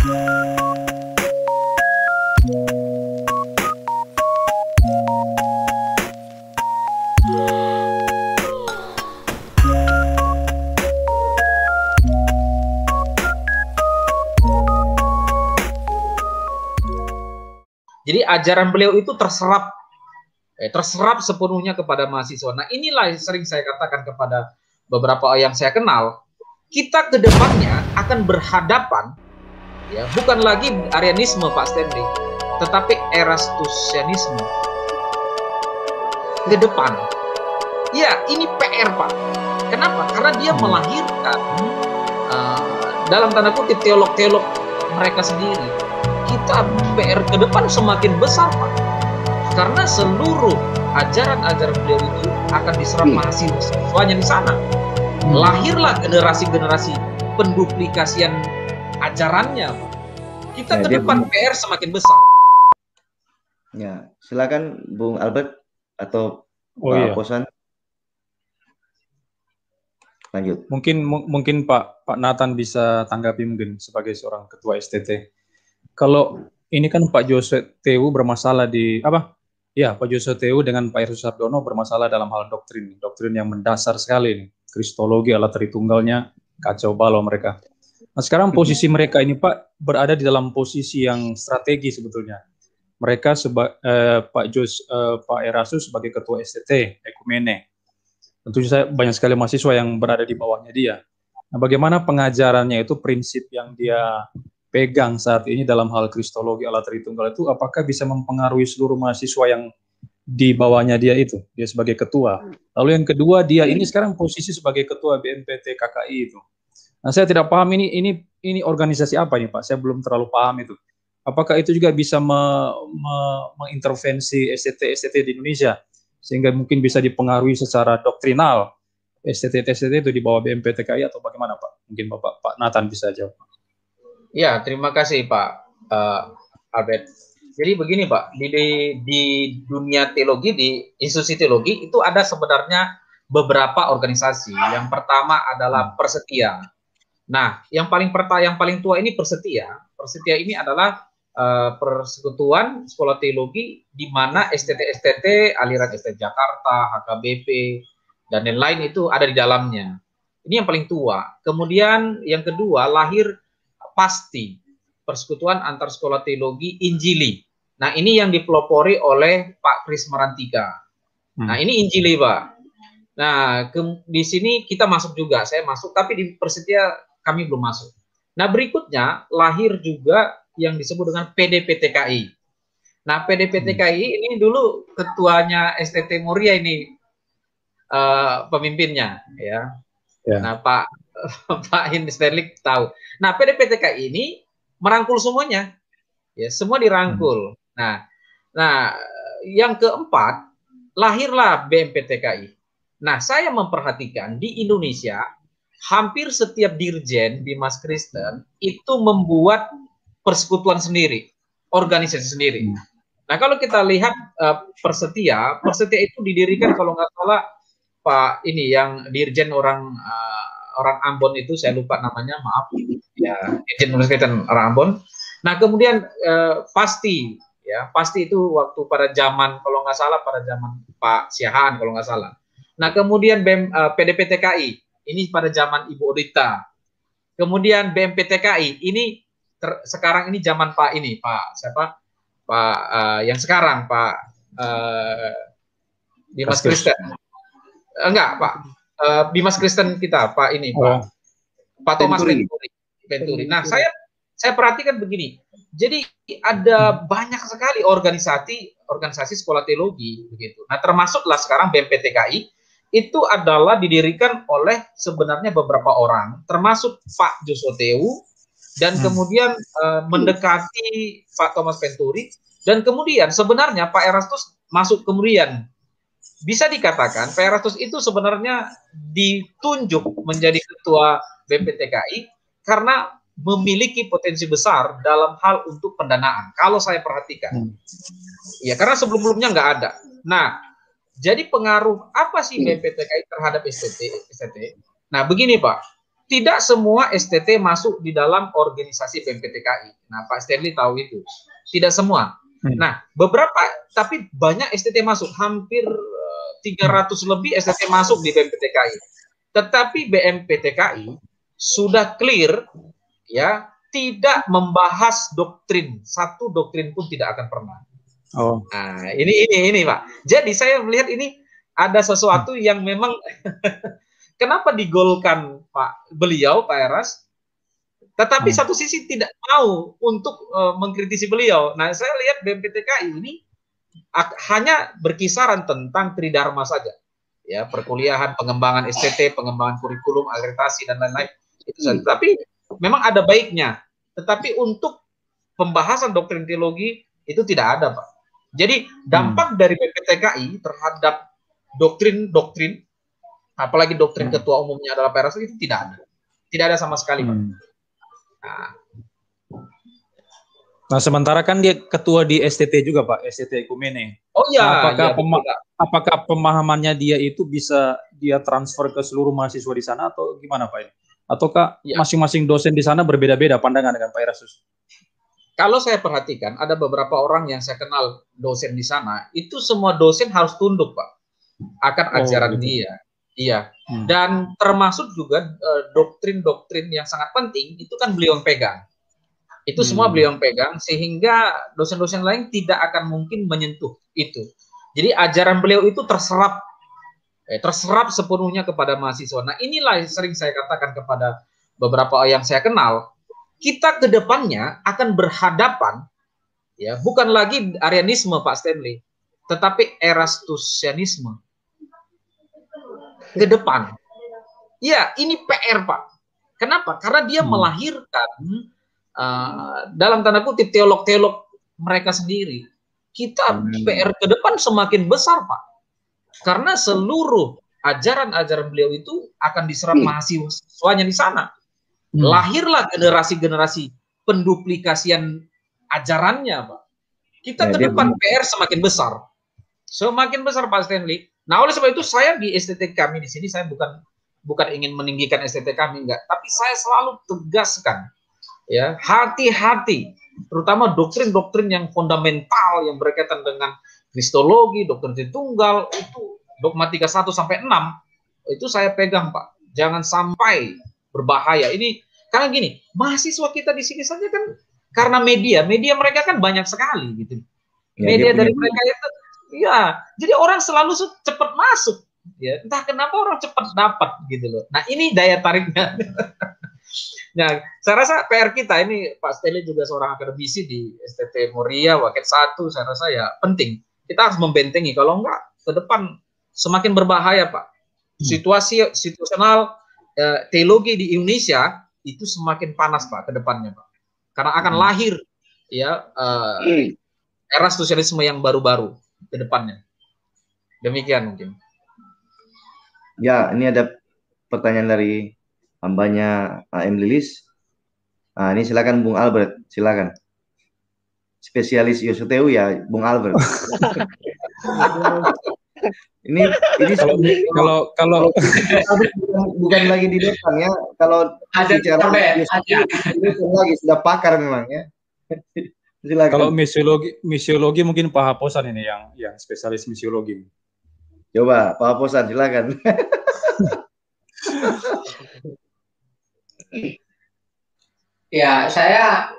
Jadi ajaran beliau itu terserap sepenuhnya kepada mahasiswa. Nah, inilah yang sering saya katakan kepada beberapa yang saya kenal, kita ke depannya akan berhadapan, ya, bukan lagi Arianisme Pak Stanley, tetapi Erastusianisme ke depan. Ya, ini PR Pak. Kenapa? Karena dia melahirkan dalam tanda kutip teolog-teolog mereka sendiri. Kita PR ke depan semakin besar Pak, karena seluruh ajaran-ajaran beliau itu akan diserap mahasiswanya di sana. Lahirlah generasi-generasi penduplikasian ajarannya Pak. Kita ke depan PR semakin besar. Ya, silakan Bung Albert atau Pak Posan. Lanjut. Mungkin Pak Nathan bisa tanggapi mungkin sebagai seorang ketua STT. Kalau ini kan Pak Jose TU bermasalah Pak Jose TU dengan Pak Heru Sardono bermasalah dalam hal doktrin yang mendasar sekali nih. Kristologi Allah Tritunggalnya kacau balau mereka. Nah, sekarang posisi mereka ini Pak berada di dalam posisi yang strategi sebetulnya. Mereka Pak Erasus sebagai ketua STT Ekumene. Tentu saja banyak sekali mahasiswa yang berada di bawahnya dia. Nah, bagaimana pengajarannya itu, prinsip yang dia pegang saat ini dalam hal Kristologi Allah Tritunggal itu, apakah bisa mempengaruhi seluruh mahasiswa yang di bawahnya dia itu, dia sebagai ketua. Lalu yang kedua, dia ini sekarang posisi sebagai ketua BMPT KKI itu. Nah, saya tidak paham ini organisasi apa nih Pak, saya belum terlalu paham itu. Apakah itu juga bisa mengintervensi STT di Indonesia, sehingga mungkin bisa dipengaruhi secara doktrinal STT itu di bawah BMPT KKI atau bagaimana Pak? Mungkin Pak Nathan bisa jawab. Ya, terima kasih Pak Albert. Jadi begini Pak, di dunia teologi, di institusi teologi itu ada sebenarnya beberapa organisasi. Yang pertama adalah Persetia. Nah, yang paling tua ini Persetia. Persetia ini adalah persekutuan sekolah teologi di mana STT, aliran STT Jakarta, HKBP, dan lain-lain itu ada di dalamnya. Ini yang paling tua. Kemudian yang kedua lahir PASTI, Persekutuan Antar Sekolah Teologi Injili. Nah, ini yang dipelopori oleh Pak Kris Marantika. Nah, ini Injili, Pak. Nah, di sini kita masuk juga, saya masuk, tapi di Persetia kami belum masuk. Nah, berikutnya lahir juga yang disebut dengan PDPTKI. Nah, PDPTKI ini dulu ketuanya STT Muria ini pemimpinnya, ya. Nah, Pak Stanley tahu. Nah, PDPTKI ini merangkul semuanya, ya, semua dirangkul. Nah, yang keempat lahirlah BMPTKI. Nah, saya memperhatikan di Indonesia hampir setiap dirjen di Mas Kristen itu membuat persekutuan sendiri, organisasi sendiri. Nah, kalau kita lihat Persetia itu didirikan kalau nggak salah Pak ini yang dirjen orang Ambon itu, saya lupa namanya, maaf ya, dirjen Kristen orang Ambon. Nah, kemudian pasti itu waktu pada zaman kalau nggak salah pada zaman Pak Siahaan kalau nggak salah. Nah, kemudian PDPTKI ini pada zaman Ibu Odita. Kemudian BMPTKI ini sekarang ini zaman Pak ini, Pak siapa? Pak yang sekarang Pak Dimas Kristen. Enggak, Pak. Dimas Kristen kita, Pak ini, Pak Thomas Venturi. Nah, saya perhatikan begini. Jadi ada banyak sekali organisasi sekolah teologi begitu. Nah, termasuklah sekarang BMPTKI itu adalah didirikan oleh sebenarnya beberapa orang, termasuk Pak Josoteu, dan kemudian mendekati Pak Thomas Venturi, dan kemudian sebenarnya Pak Erastus masuk kemudian. Bisa dikatakan Pak Erastus itu sebenarnya ditunjuk menjadi ketua BMPTKI karena memiliki potensi besar dalam hal untuk pendanaan. Kalau saya perhatikan, ya karena sebelum-sebelumnya nggak ada. Nah, jadi pengaruh apa sih BMPTKI terhadap STT? Nah, begini Pak, tidak semua STT masuk di dalam organisasi BMPTKI. Nah, Pak Stanley tahu itu. Tidak semua. Nah, beberapa, tapi banyak STT masuk. Hampir 300 lebih STT masuk di BMPTKI. Tetapi BMPTKI sudah clear, ya, tidak membahas doktrin. Satu doktrin pun tidak akan pernah. Oh. Nah, ini Pak. Jadi saya melihat ini ada sesuatu yang memang kenapa digolkan beliau, Pak Eras, tetapi satu sisi tidak mau untuk mengkritisi beliau. Nah, saya lihat BMPTKI ini hanya berkisaran tentang tridharma saja. Ya, perkuliahan, pengembangan STT, pengembangan kurikulum, akreditasi, dan lain-lain. Itu saja. Tapi memang ada baiknya. Tetapi untuk pembahasan doktrin teologi itu tidak ada, Pak. Jadi dampak dari BMPTKI terhadap doktrin, apalagi doktrin ketua umumnya adalah Pak Eras, itu tidak ada sama sekali, Pak. Nah, sementara kan dia ketua di STT juga, Pak, STT Ekumene. Oh iya. Nah, apakah pemahamannya dia itu bisa dia transfer ke seluruh mahasiswa di sana atau gimana, Pak? Ataukah masing-masing dosen di sana berbeda-beda pandangan dengan Pak Eras? Kalau saya perhatikan, ada beberapa orang yang saya kenal dosen di sana, itu semua dosen harus tunduk, Pak, akan ajaran dia. Iya. Dan termasuk juga doktrin-doktrin yang sangat penting, itu kan beliau yang pegang. Itu semua beliau yang pegang, sehingga dosen-dosen lain tidak akan mungkin menyentuh itu. Jadi ajaran beliau itu terserap sepenuhnya kepada mahasiswa. Nah, inilah yang sering saya katakan kepada beberapa yang saya kenal, kita ke depannya akan berhadapan, ya, bukan lagi Arianisme, Pak Stanley, tetapi Erastusianisme ke depan. Ya, ini PR, Pak. Kenapa? Karena dia melahirkan dalam tanda kutip teolog-teolog mereka sendiri. Kita PR ke depan semakin besar, Pak. Karena seluruh ajaran-ajaran beliau itu akan diserap mahasiswanya di sana. Lahirlah generasi-generasi penduplikasian ajarannya, Pak. Kita ke depan PR semakin besar. Semakin besar, Pak Stanley. Nah, oleh sebab itu saya di STT kami di sini, saya bukan ingin meninggikan STT kami, enggak. Tapi saya selalu tegaskan, ya, hati-hati. Terutama doktrin-doktrin yang fundamental yang berkaitan dengan kristologi, doktrin Tritunggal, itu dogmatika 1-6, itu saya pegang, Pak. Jangan sampai berbahaya. Ini karena gini, mahasiswa kita di sini saja kan karena media mereka kan banyak sekali gitu. Media dari mereka itu, ya, jadi orang selalu cepat masuk, ya. Entah kenapa orang cepat dapat gitu loh. Nah, ini daya tariknya. Nah, saya rasa PR kita ini, Pak Stanley juga seorang akademisi di STT Muria, Waket 1, saya rasa ya penting. Kita harus membentengi, kalau enggak ke depan semakin berbahaya, Pak. Situasi situasional teologi di Indonesia itu semakin panas, Pak, ke depannya, Pak. Karena akan lahir, ya, Erastusianisme yang baru-baru ke depannya. Demikian mungkin. Ya, ini ada pertanyaan dari hambanya AM Lilis. Nah, ini silakan Bung Albert, silakan. Spesialis YOSUTEU ya, Bung Albert. ini kalau bukan lagi di depan ya, kalau bicara lagi sudah pakar memang ya. Silakan. Kalau misiologi mungkin Pak Haposan ini yang spesialis misiologi. Coba Pak Haposan, silakan. Ya, saya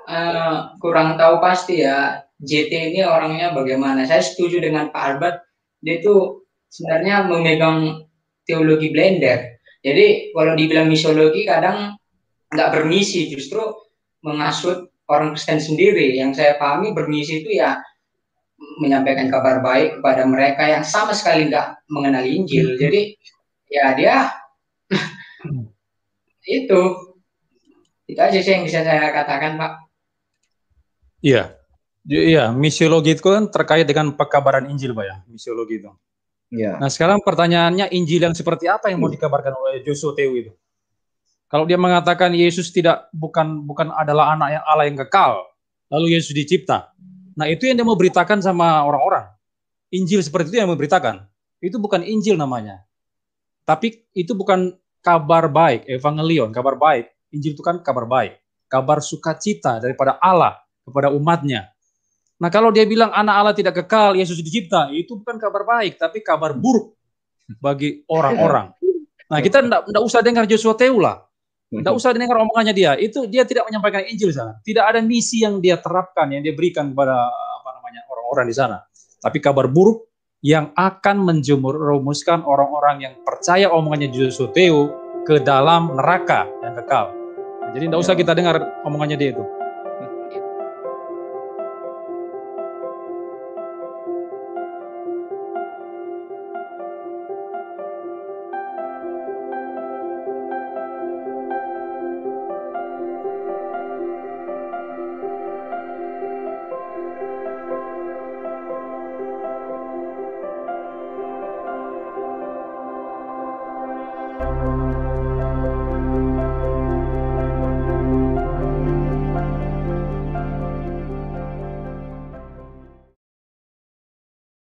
kurang tahu pasti ya JT ini orangnya bagaimana. Saya setuju dengan Pak Albert, dia itu sebenarnya memegang teologi blender. Jadi kalau dibilang misiologi kadang nggak bermisi, justru menghasut orang Kristen sendiri. Yang saya pahami bermisi itu ya menyampaikan kabar baik kepada mereka yang sama sekali nggak mengenal Injil. Jadi ya dia itu aja sih yang bisa saya katakan, Pak. Iya, misiologi itu kan terkait dengan pekabaran Injil, Pak, ya, misiologi itu. Ya. Nah, sekarang pertanyaannya, Injil yang seperti apa yang mau dikabarkan oleh YOSUTEU itu? Kalau dia mengatakan Yesus bukan adalah anak yang Allah yang kekal, lalu Yesus dicipta. Nah, itu yang dia mau beritakan sama orang-orang. Injil seperti itu yang mau beritakan. Itu bukan Injil namanya. Tapi itu bukan kabar baik, evangelion, kabar baik. Injil itu kan kabar baik, kabar sukacita daripada Allah kepada umatnya. Nah, kalau dia bilang anak Allah tidak kekal, Yesus dicipta, itu bukan kabar baik, tapi kabar buruk bagi orang-orang. Nah, kita tidak usah dengar Joshua Teu lah. Tidak usah dengar omongannya dia. Itu dia tidak menyampaikan Injil sana. Tidak ada misi yang dia terapkan, yang dia berikan kepada orang-orang di sana. Tapi kabar buruk yang akan menjerumuskan orang-orang yang percaya omongannya Joshua Teu ke dalam neraka yang kekal. Jadi tidak usah kita dengar omongannya dia itu.